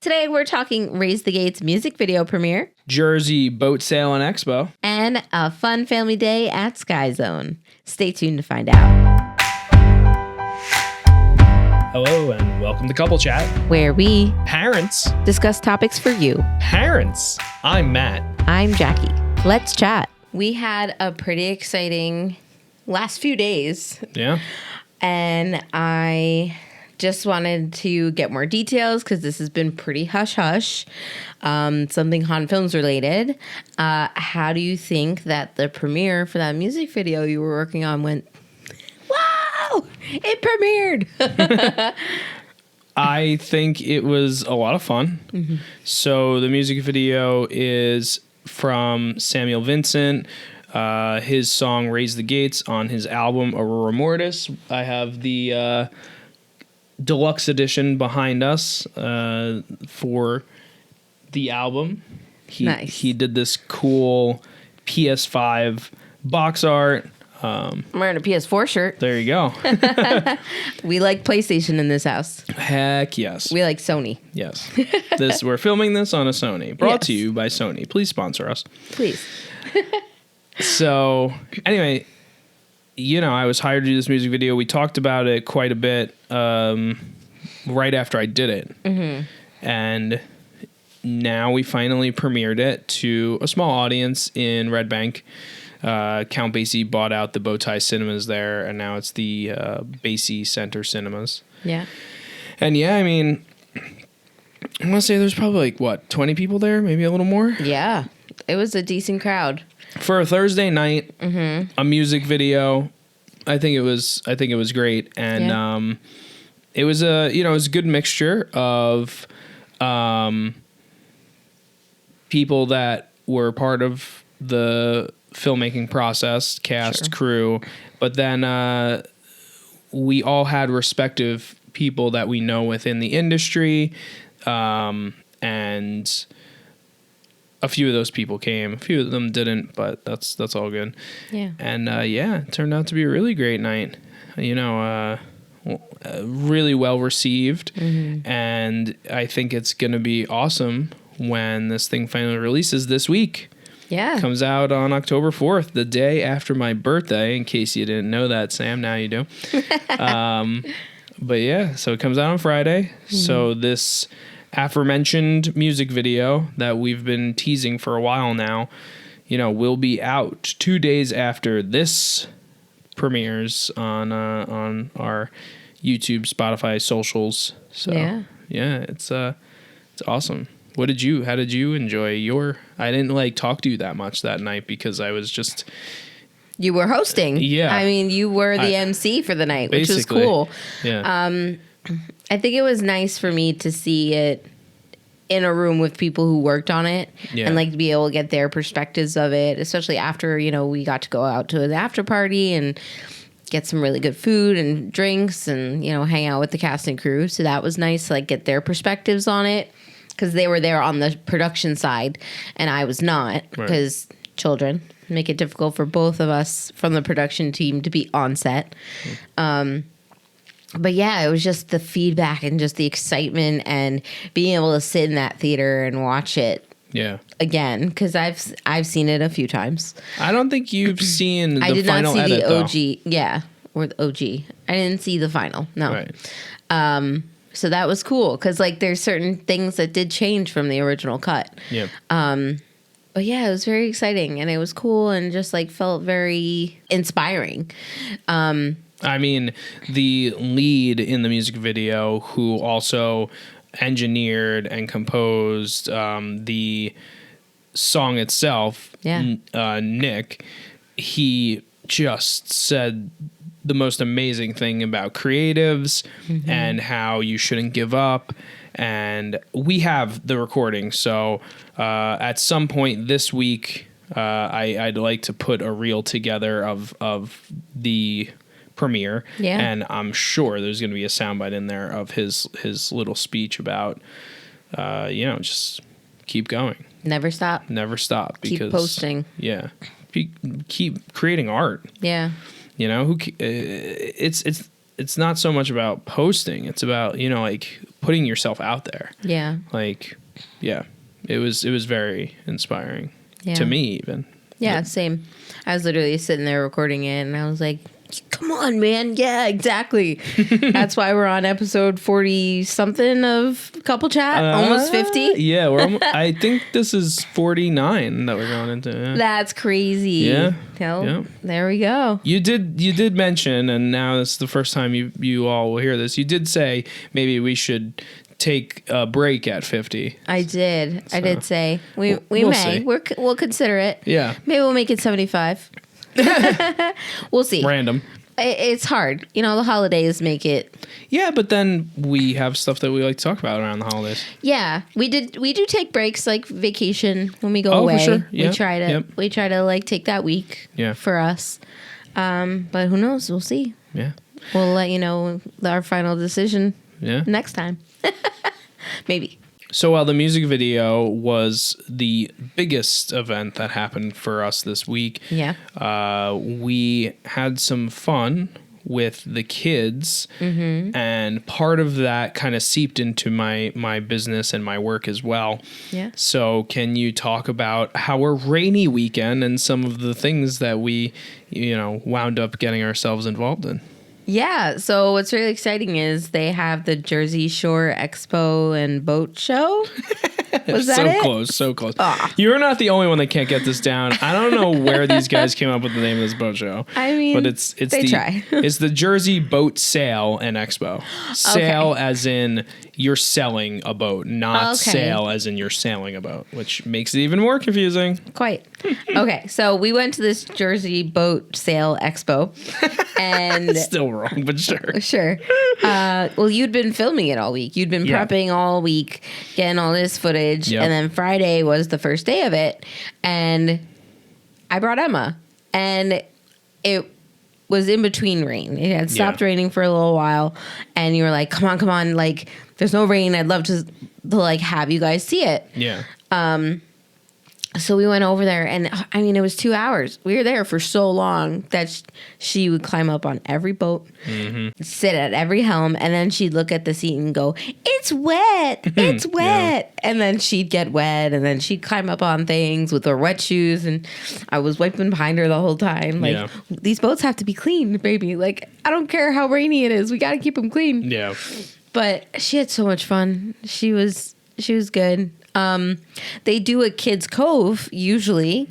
Today we're talking Raise the Gates music video premiere, Jersey boat sale and expo, and a fun family day at Skyzone. Stay tuned to find out. Hello and welcome to Couple Chat. Where we Parents. discuss topics for you. Parents. I'm Matt. I'm Jackie. Let's chat. We had a pretty exciting last few days. Yeah. And I just wanted to get more details because this has been pretty hush-hush. Something Hahn Films related. How do you think that the premiere for that music video you were working on went? Wow! It premiered! I think it was a lot of fun. Mm-hmm. So the music video is from Samuel Vincent. His song Raise the Gates on his album Aurora Mortis. I have the deluxe edition behind us for the album. Nice. He did this cool PS5 box art. I'm wearing a PS4 shirt. There you go. We like PlayStation in this house. Heck yes. We like Sony. Yes. We're filming this on a Sony. Brought to Yes. you by Sony. Please sponsor us. Please. So anyway, I was hired to do this music video. We talked about it quite a bit right after I did it. Mm-hmm. And now we finally premiered it to a small audience in Red Bank. Count Basie bought out the Bowtie Cinemas there, and now it's the Basie Center Cinemas. Yeah. And yeah, I mean, I want to say there's probably 20 people there, maybe a little more. Yeah. It was a decent crowd. For a Thursday night, Mm-hmm. a music video, I think it was great, and it was it was a good mixture of people that were part of the filmmaking process, cast, crew, but then we all had respective people that we know within the industry, and a few of those people came. A few of them didn't, but that's all good. Yeah. And it turned out to be a really great night. Really well received, Mm-hmm. and I think it's gonna be awesome when this thing finally releases this week. Yeah. Comes out on October 4th, the day after my birthday. In case you didn't know that, Sam, now you do. But yeah, so it comes out on Friday. Mm-hmm. So this aforementioned music video that we've been teasing for a while now, will be out 2 days after this premieres on our YouTube, Spotify, socials. So yeah, it's awesome. How did you enjoy your? I didn't talk to you that much that night because I was just. You were hosting. Yeah. I mean, you were the MC for the night, which was Basically, cool. Yeah. I think it was nice for me to see it in a room with people who worked on it and to be able to get their perspectives of it, especially after, we got to go out to an after party and get some really good food and drinks and, hang out with the cast and crew. So that was nice to get their perspectives on it because they were there on the production side and I was not because children make it difficult for both of us from the production team to be on set. But yeah, it was just the feedback and just the excitement and being able to sit in that theater and watch it. Yeah. Again, because I've seen it a few times. I don't think you've seen the final edit, I did not see the OG. though. Yeah, or the OG. I didn't see the final. No. Right. So that was cool because there's certain things that did change from the original cut. Yeah. But yeah, it was very exciting and it was cool and just felt very inspiring. I mean, the lead in the music video, who also engineered and composed the song itself, Nick, he just said the most amazing thing about creatives and how you shouldn't give up. And we have the recording, so at some point this week, I'd like to put a reel together of the premiere, and I'm sure there's going to be a soundbite in there of his little speech about, just keep going, never stop, because keep posting, keep creating art. Yeah, it's it's not so much about posting. It's about, you know, like putting yourself out there. Yeah. Like, yeah, it was very inspiring to me even. Yeah, same. I was literally sitting there recording it and I was like, come on, man. Yeah, exactly. That's why we're on episode 40 something of Couple Chat, almost 50. Yeah, I think this is 49 that we're going into. Yeah. That's crazy. Yeah. There we go. You did mention, and now this is the first time you all will hear this. You did say maybe we should take a break at 50. I did. So, I did say we'll may. See. We'll consider it. Yeah. Maybe we'll make it 75. We'll see. Random. It's hard. You know, the holidays make it. Yeah, but then we have stuff that we like to talk about around the holidays. Yeah, we do take breaks, like vacation when we go away. For sure. We try to like take that week for us. But who knows? We'll see. Yeah. We'll let you know our final decision next time. Maybe. So while the music video was the biggest event that happened for us this week, we had some fun with the kids, and part of that kind of seeped into my business and my work as well. Yeah. So can you talk about our rainy weekend and some of the things that we, you know, wound up getting ourselves involved in? Yeah, so what's really exciting is they have the Jersey Shore Expo and Boat Show. Was that so close. You're not the only one that can't get this down. I don't know where these guys came up with the name of this boat show. I mean, but it's it's the Jersey Boat Sale and Expo. Sale as in you're selling a boat, not sale as in you're sailing a boat, which makes it even more confusing. Quite. Okay, so we went to this Jersey Boat Sale Expo, and still wrong, but sure. Sure. Well, you'd been filming it all week. You'd been prepping all week, getting all this footage, and then Friday was the first day of it, and I brought Emma, and it was in between rain. It had stopped raining for a little while, and you were like, come on, like, there's no rain. I'd love to like have you guys see it. Yeah. So we went over there, and I mean, it was 2 hours. We were there for so long that she would climb up on every boat, sit at every helm, and then she'd look at the seat and go, "It's wet, it's wet." And then she'd get wet, and then she'd climb up on things with her wet shoes, and I was wiping behind her the whole time. Like, these boats have to be clean, baby. Like, I don't care how rainy it is. We got to keep them clean. Yeah. But she had so much fun. She was good. They do a Kids Cove usually,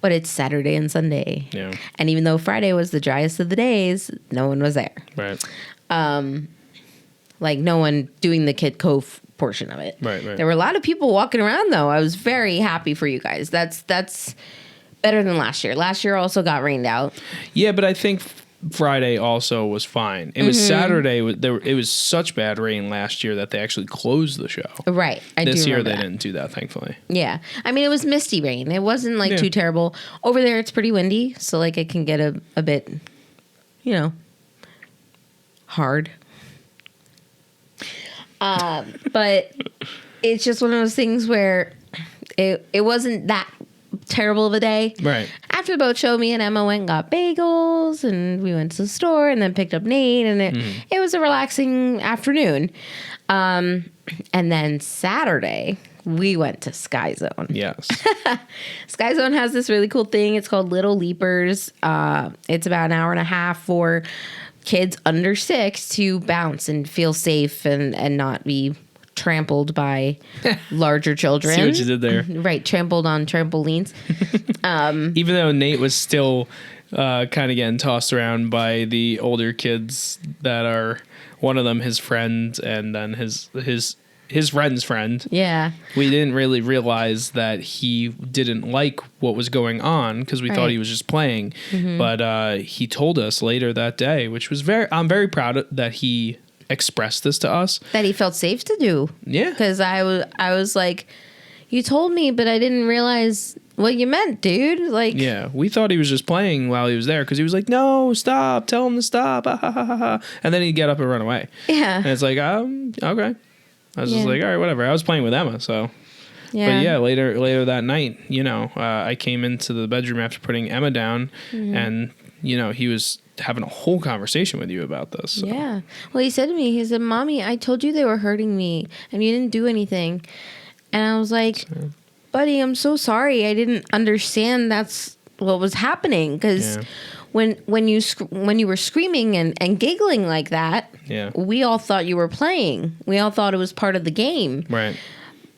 but it's Saturday and Sunday. Yeah. And even though Friday was the driest of the days, no one was there. Right. Like no one doing the Kid Cove portion of it. Right. There were a lot of people walking around though. I was very happy for you guys. That's better than last year. Last year also got rained out. Yeah, but I think Friday also was fine. It was Saturday. It was such bad rain last year that they actually closed the show. Right. This year they didn't do that, thankfully. Yeah. I mean, it was misty rain. It wasn't like too terrible. Over there, it's pretty windy, so like it can get a bit, you know, hard. But it's just one of those things where it wasn't that terrible of a day. Right. After the boat show, me and Emma went and got bagels, and we went to the store and then picked up Nate, and it was a relaxing afternoon. And then Saturday, we went to Skyzone. Yes. Skyzone has this really cool thing. It's called Little Leapers. It's about an hour and a half for kids under 6 to bounce and feel safe and not be trampled by larger children. See what you did there. Right, trampled on trampolines. Even though Nate was still kind of getting tossed around by the older kids that are one of them his friend and then his friend's friend. Yeah. We didn't really realize that he didn't like what was going on because we thought he was just playing. But he told us later that day, which was I'm very proud that he expressed this to us. That he felt safe to do. Yeah. Because I was like, you told me, but I didn't realize what you meant, dude. Like, yeah, we thought he was just playing while he was there because he was like, no, stop, tell him to stop. And then he'd get up and run away. Yeah. And it's like, okay. I was just like, all right, whatever. I was playing with Emma, so. Yeah. But yeah, later that night, I came into the bedroom after putting Emma down and, he was having a whole conversation with you about this. So. Yeah. Well, he said to me, he said, Mommy, I told you they were hurting me and you didn't do anything. And I was like, buddy, I'm so sorry. I didn't understand that's what was happening. Because when you were screaming and giggling like that, we all thought you were playing. We all thought it was part of the game. Right.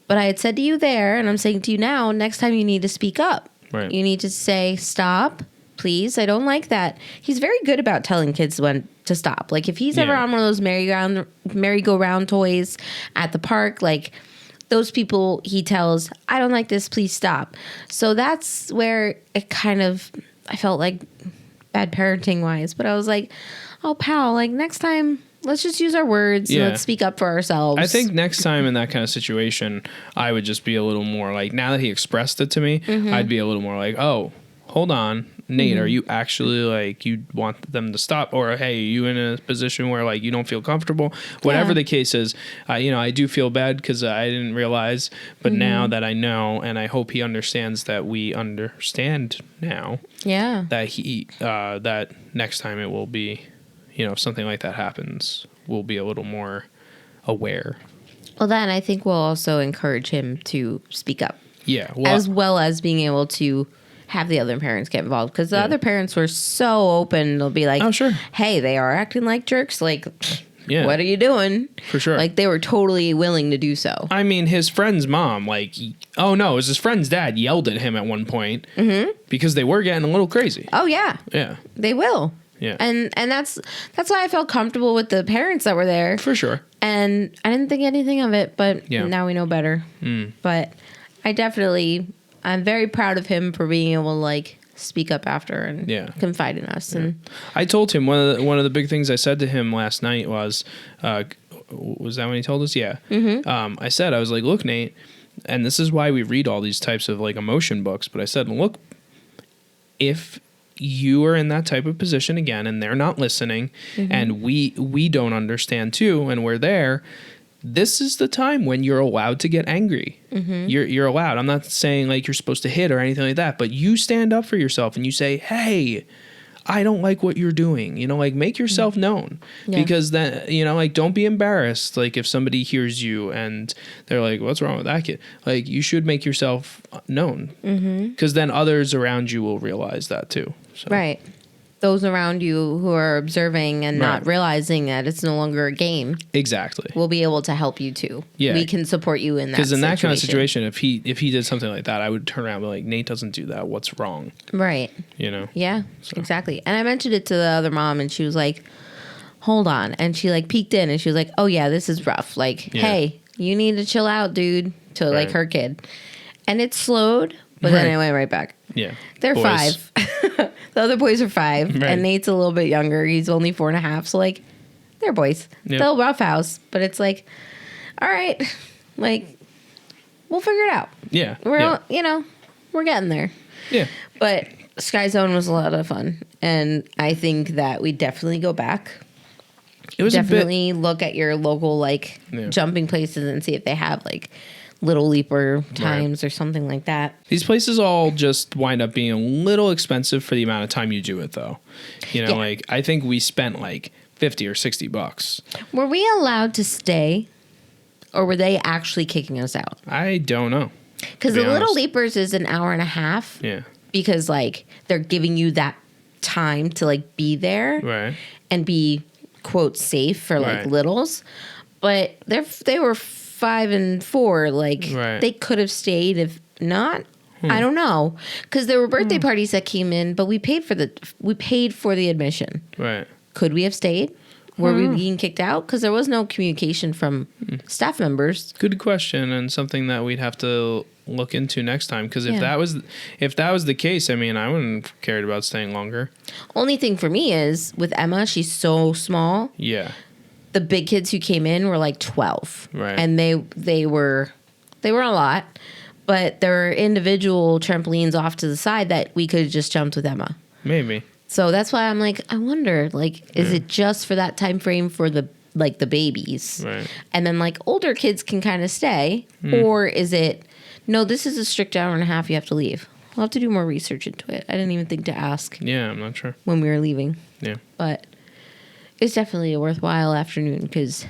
But I had said to you there, and I'm saying to you now, next time you need to speak up. Right. You need to say, stop, please. I don't like that. He's very good about telling kids when to stop. Like if he's ever on one of those merry-go-round toys at the park, like those people he tells, I don't like this, please stop. So that's where it kind of, I felt like bad parenting wise, but I was like, oh pal, like next time let's just use our words and let's speak up for ourselves. I think next time in that kind of situation, I would just be a little more like, now that he expressed it to me, I'd be a little more like, oh, hold on, Nate, are you actually like, you want them to stop? Or, hey, are you in a position where like you don't feel comfortable? Whatever the case is, I do feel bad because I didn't realize, but now that I know, and I hope he understands that we understand now, that that next time it will be, if something like that happens, we'll be a little more aware. Well, then I think we'll also encourage him to speak up. Yeah. Well, as well as being able to have the other parents get involved. Because the other parents were so open. They'll be like, oh, sure. Hey, they are acting like jerks. Like, what are you doing? For sure. Like, they were totally willing to do so. I mean, his friend's mom, like, it was his friend's dad yelled at him at one point because they were getting a little crazy. Oh, yeah. Yeah. They will. Yeah. And that's why I felt comfortable with the parents that were there. For sure. And I didn't think anything of it, but now we know better. But I'm very proud of him for being able to like speak up after and confide in us. And I told him one of the big things I said to him last night was that when he told us? Yeah. I was like, look, Nate, and this is why we read all these types of like emotion books. But I said, look, if you are in that type of position again and they're not listening and we don't understand too and we're there, this is the time when you're allowed to get angry. You're allowed. I'm not saying like you're supposed to hit or anything like that, but you stand up for yourself and you say, hey, I don't like what you're doing. Like make yourself known because then, like don't be embarrassed. Like if somebody hears you and they're like, what's wrong with that kid? Like you should make yourself known because then others around you will realize that too. So. Right. Those around you who are observing and not realizing that it's no longer a game. Exactly. Will be able to help you too. Yeah. We can support you in that because in that kind of situation, if he did something like that, I would turn around and be like, Nate doesn't do that. What's wrong? Right. Yeah, exactly. And I mentioned it to the other mom and she was like, hold on. And she like peeked in and she was like, oh yeah, this is rough. Like, hey, you need to chill out, dude, to like her kid. And it slowed, but then it went right back. Yeah. They're boys. 5. The other boys are 5, and Nate's a little bit younger. He's only 4.5, so like, they're boys. Yep. They'll roughhouse, but it's like, all right, like, we'll figure it out. Yeah, we're getting there. Yeah, but Skyzone was a lot of fun, and I think that we definitely go back. It was definitely look at your local like jumping places and see if they have like Little Leaper times or something like that. These places all just wind up being a little expensive for the amount of time you do it, though. Like I think we spent like $50 or $60. Were we allowed to stay, or were they actually kicking us out? I don't know. Because the Little Leapers is an hour and a half. Yeah. Because like they're giving you that time to like be there, and be quote safe for like littles, but they were 5 and 4, like they could have stayed. If not, I don't know, because there were birthday parties that came in, but we paid for the admission. Right? Could we have stayed? Were we being kicked out? Because there was no communication from staff members. Good question, and something that we'd have to look into next time. Because if that was the case, I mean, I wouldn't have cared about staying longer. Only thing for me is with Emma, she's so small. Yeah. The big kids who came in were like 12, and they were a lot, but there were individual trampolines off to the side that we could have just jumped with Emma. Maybe. So that's why I'm like, I wonder, like, is it just for that time frame for the babies, and then like older kids can kind of stay, or is it no? This is a strict hour and a half. You have to leave. We'll have to do more research into it. I didn't even think to ask. Yeah, I'm not sure when we were leaving. Yeah. But it's definitely a worthwhile afternoon because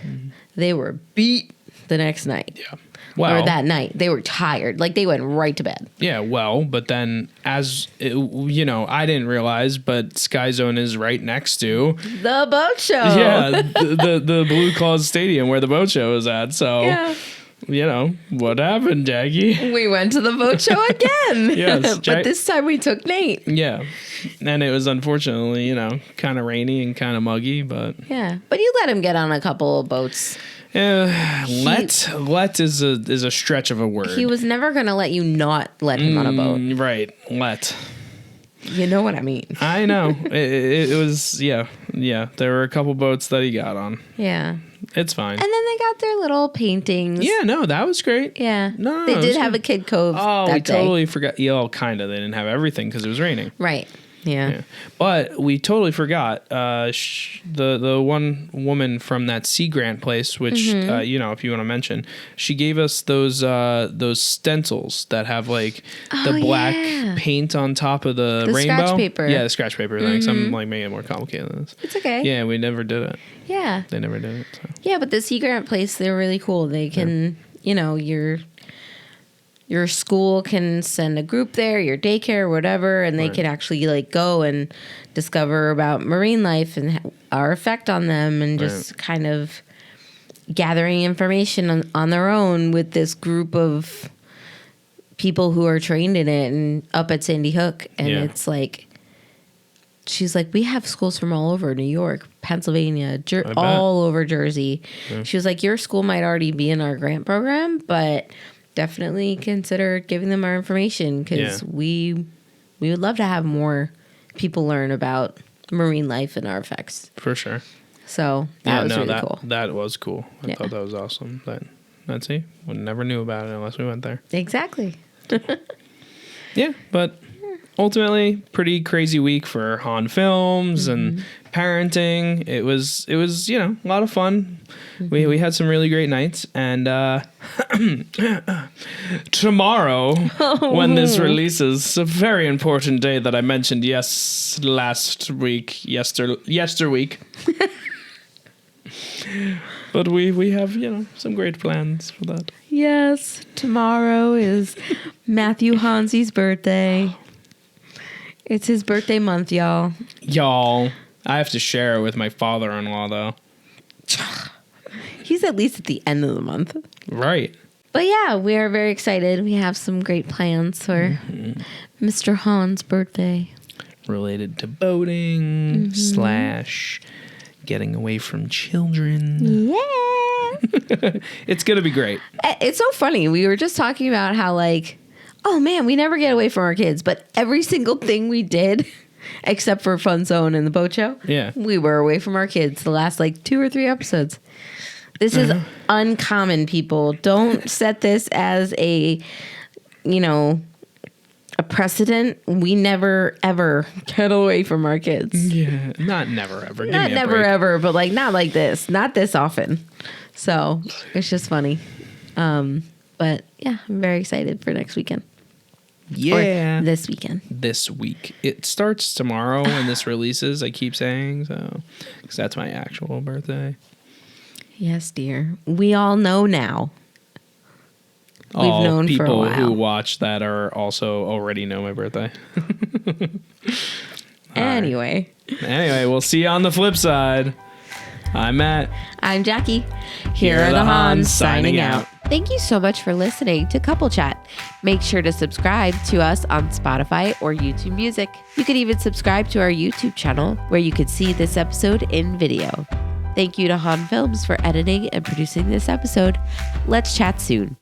they were beat the next night. Yeah. Well, or that night. They were tired. Like, they went right to bed. Yeah, well, but then I didn't realize, but Skyzone is right next to the boat show. Yeah, the Blue Claws Stadium where the boat show is at. So, what happened, Jackie? We went to the boat show again. Yes. But this time we took Nate. Yeah. And it was unfortunately, kind of rainy and kind of muggy, but... Yeah, but you let him get on a couple of boats. Let is a stretch of a word. He was never going to let you not let him on a boat. Right. Let. You know what I mean. I know. It was, yeah. There were a couple boats that he got on. Yeah. It's fine. And then they got their little paintings. Yeah, no, that was great. Yeah. No, they did have a Kid Cove that we day. totally forgot. Yeah, kind of. They didn't have everything because it was raining. Right. Yeah. But we totally forgot the one woman from that Sea Grant place, which if you want to mention, she gave us those stencils that have like the black paint on top of the rainbow. Scratch paper. Yeah, the scratch paper. Thanks. I'm like making it more complicated than this. It's okay. Yeah, we never did it. Yeah. They never did it. So. Yeah, but the Sea Grant place, they're really cool. They can, your school can send a group there, your daycare, whatever, and they can actually like go and discover about marine life and our effect on them, and just kind of gathering information on their own with this group of people who are trained in it and up at Sandy Hook. And it's like, she's like, we have schools from all over New York, Pennsylvania, all over Jersey. Yeah. She was like, your school might already be in our grant program, but definitely consider giving them our information because we would love to have more people learn about marine life and our effects. For sure. So that was really cool. That was cool. I thought that was awesome. That's it. We never knew about it unless we went there. Exactly. Yeah, but ultimately, pretty crazy week for Hahn Films and parenting. It was a lot of fun. We had some really great nights, and tomorrow when this releases, it's a very important day that I mentioned yesterweek. But we have some great plans for that. Yes, tomorrow is Matthew Hansi's birthday. It's his birthday month, y'all. I have to share it with my father-in-law, though. He's at least at the end of the month. Right. But yeah, we are very excited. We have some great plans for Mr. Hahn's birthday. Related to boating / getting away from children. Yeah. It's going to be great. It's so funny. We were just talking about how, like, oh man, we never get away from our kids, but every single thing we did, except for Fun Zone and the boat show, we were away from our kids the last like 2 or 3 episodes. This is uncommon, people. Don't set this as a precedent. We never ever get away from our kids. Yeah, not never ever. Not never ever, but like not like this, not this often. So it's just funny. But yeah, I'm very excited for next weekend. Yeah. Or this weekend. This week. It starts tomorrow when this releases, I keep saying, so because that's my actual birthday. Yes, dear. We all know now. We've known for a while. People who watch that are also already know my birthday. Anyway, we'll see you on the flip side. I'm Matt. I'm Jackie. Here are the Hahns signing out. Thank you so much for listening to Couple Chat. Make sure to subscribe to us on Spotify or YouTube Music. You could even subscribe to our YouTube channel where you could see this episode in video. Thank you to Hahn Films for editing and producing this episode. Let's chat soon.